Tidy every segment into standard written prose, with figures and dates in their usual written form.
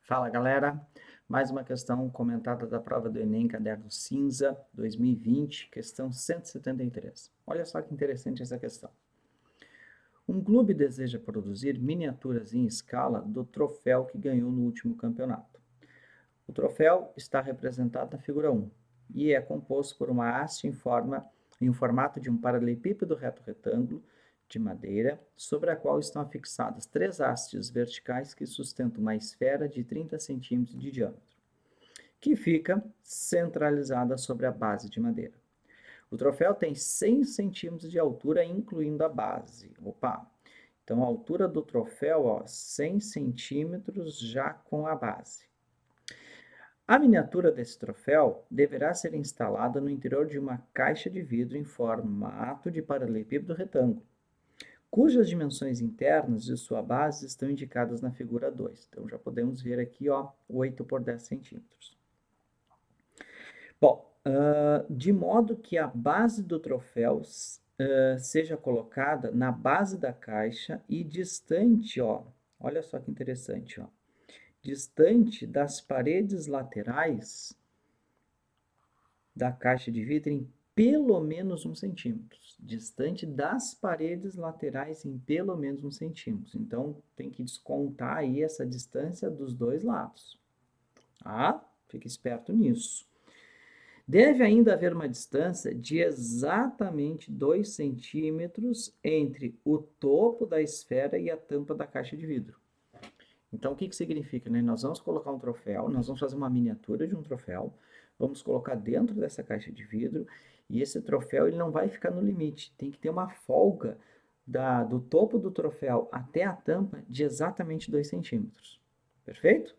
Fala galera, mais uma questão comentada da prova do Enem, Caderno Cinza 2020, questão 173. Olha só que interessante essa questão. Um clube deseja produzir miniaturas em escala do troféu que ganhou no último campeonato. O troféu está representado na figura 1 e é composto por uma haste em formato de um paralelepípedo reto retângulo de madeira, sobre a qual estão afixadas 3 hastes verticais que sustentam uma esfera de 30 centímetros de diâmetro, que fica centralizada sobre a base de madeira. O troféu tem 100 centímetros de altura, incluindo a base. Opa! Então, a altura do troféu, ó, 100 centímetros já com a base. A miniatura desse troféu deverá ser instalada no interior de uma caixa de vidro em formato de paralelepípedo retângulo, cujas dimensões internas de sua base estão indicadas na figura 2. Então, já podemos ver aqui, ó, 8 por 10 centímetros. Bom, de modo que a base do troféu seja colocada na base da caixa e distante, ó, olha só que interessante, ó, distante das paredes laterais da caixa de vidro em pelo menos 1 centímetro. Distante das paredes laterais em pelo menos 1 centímetro. Então, tem que descontar aí essa distância dos dois lados. Tá? Fique esperto nisso. Deve ainda haver uma distância de exatamente 2 centímetros entre o topo da esfera e a tampa da caixa de vidro. Então, o que significa? Né? Nós vamos colocar um troféu, nós vamos fazer uma miniatura de um troféu, vamos colocar dentro dessa caixa de vidro, e esse troféu ele não vai ficar no limite, tem que ter uma folga do topo do troféu até a tampa de exatamente 2 centímetros. Perfeito?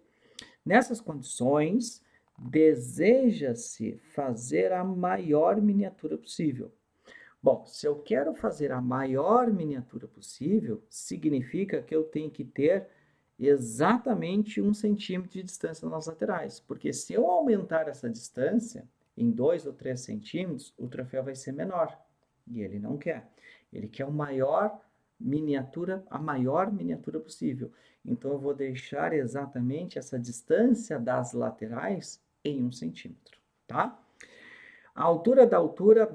Nessas condições, deseja-se fazer a maior miniatura possível. Bom, se eu quero fazer a maior miniatura possível, significa que eu tenho que ter exatamente 1 centímetro de distância nas laterais, porque se eu aumentar essa distância em 2 ou 3 centímetros, o troféu vai ser menor, e ele não quer. Ele quer a maior miniatura possível. Então, eu vou deixar exatamente essa distância das laterais em 1 centímetro, tá? A altura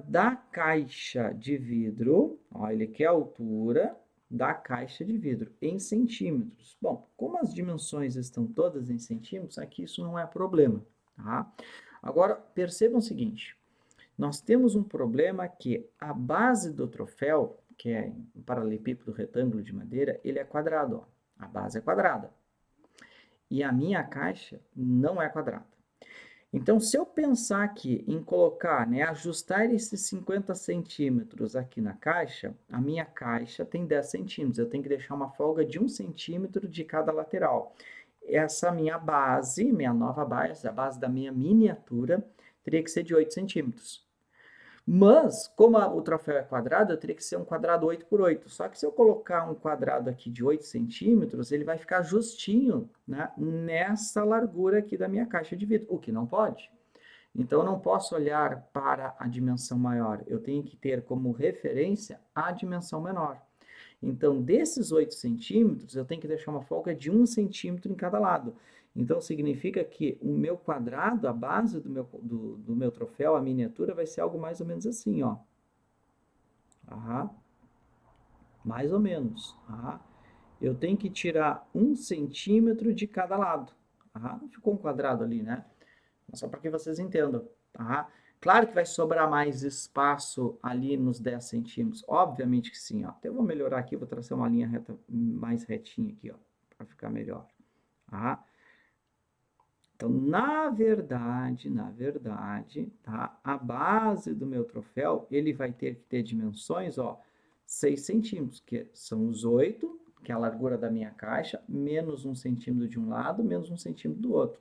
da caixa de vidro, ó, ele quer a altura da caixa de vidro em centímetros. Bom, como as dimensões estão todas em centímetros, aqui isso não é problema, tá? Agora, percebam o seguinte, nós temos um problema que a base do troféu, que é um paralelepípedo retângulo de madeira, ele é quadrado, ó. A base é quadrada. E a minha caixa não é quadrada. Então, se eu pensar aqui em colocar, né, ajustar esses 50 centímetros aqui na caixa, a minha caixa tem 10 centímetros. Eu tenho que deixar uma folga de 1 centímetro de cada lateral. Essa minha base, minha nova base, a base da minha miniatura, teria que ser de 8 centímetros. Mas, como o troféu é quadrado, eu teria que ser um quadrado 8 por 8. Só que se eu colocar um quadrado aqui de 8 centímetros, ele vai ficar justinho, né, nessa largura aqui da minha caixa de vidro, o que não pode. Então, eu não posso olhar para a dimensão maior, eu tenho que ter como referência a dimensão menor. Então, desses 8 centímetros, eu tenho que deixar uma folga de 1 centímetro em cada lado. Então, significa que o meu quadrado, a base do meu troféu, a miniatura, vai ser algo mais ou menos assim, ó. Mais ou menos. Eu tenho que tirar 1 centímetro de cada lado. Não ficou um quadrado ali, né? Só para que vocês entendam. Claro que vai sobrar mais espaço ali nos 10 centímetros. Obviamente que sim. Ó. Até eu vou melhorar aqui, vou traçar uma linha reta mais retinha aqui, ó, para ficar melhor. Então, na verdade, tá? A base do meu troféu, ele vai ter que ter dimensões, ó, 6 centímetros, que são os 8, que é a largura da minha caixa, menos 1 centímetro de um lado, menos 1 centímetro do outro.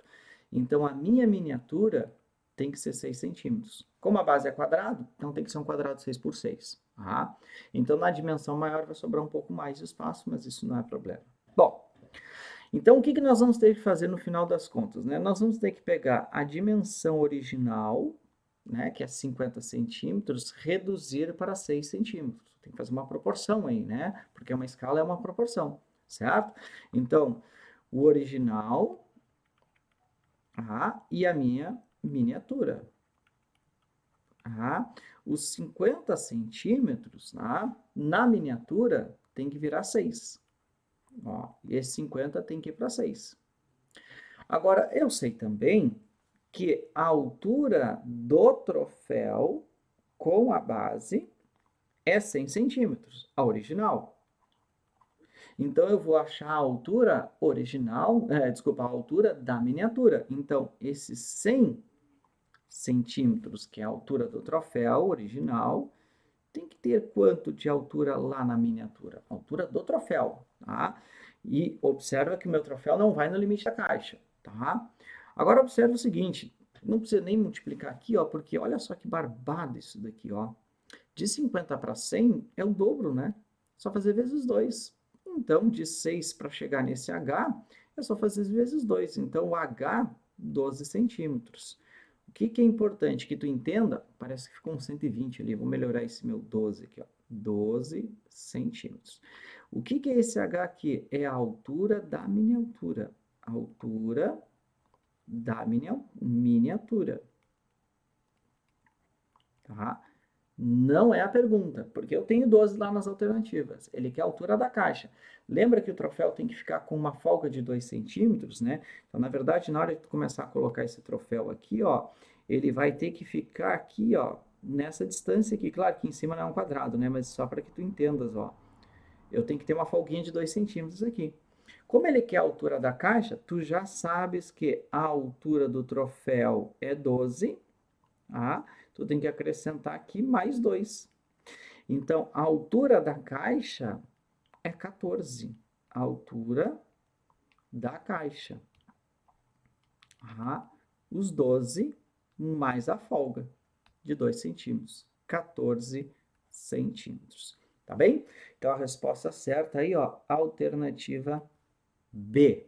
Então, a minha miniatura tem que ser 6 centímetros. Como a base é quadrado, então tem que ser um quadrado 6 por 6. Tá? Então, na dimensão maior vai sobrar um pouco mais de espaço, mas isso não é problema. Bom, então, o que nós vamos ter que fazer no final das contas? Né? Nós vamos ter que pegar a dimensão original, né, que é 50 centímetros, reduzir para 6 centímetros. Tem que fazer uma proporção aí, né? Porque uma escala é uma proporção, certo? Então, o original E a minha miniatura. Os 50 centímetros, na miniatura, tem que virar 6. E esse 50 tem que ir para 6. Agora, eu sei também que a altura do troféu com a base é 100 centímetros, a original. Então, eu vou achar a altura original, a altura da miniatura. Então, esses 100 centímetros, que é a altura do troféu original, tem que ter quanto de altura lá na miniatura? A altura do troféu, tá? E observa que o meu troféu não vai no limite da caixa, tá? Agora observa o seguinte, não precisa nem multiplicar aqui, ó, porque olha só que barbado isso daqui, ó. De 50 para 100 é o dobro, né? Só fazer vezes 2. Então, de 6 para chegar nesse H, é só fazer vezes 2. Então, o H, 12 centímetros. O que é importante que tu entenda? Parece que ficou um 120 ali. Vou melhorar esse meu 12 aqui, ó. 12 centímetros. O que é esse H aqui? É a altura da miniatura. A altura da miniatura. Tá? Não é a pergunta, porque eu tenho 12 lá nas alternativas. Ele quer a altura da caixa. Lembra que o troféu tem que ficar com uma folga de 2 centímetros, né? Então, na verdade, na hora de tu começar a colocar esse troféu aqui, ó, ele vai ter que ficar aqui, ó, nessa distância aqui. Claro que em cima não é um quadrado, né? Mas só para que tu entendas, ó. Eu tenho que ter uma folguinha de 2 centímetros aqui. Como ele quer a altura da caixa, tu já sabes que a altura do troféu é 12, tu tem que acrescentar aqui mais 2. Então, a altura da caixa é 14. A altura da caixa. Os 12 mais a folga de 2 centímetros. 14 centímetros. Tá bem? Então, a resposta certa aí, ó, alternativa B.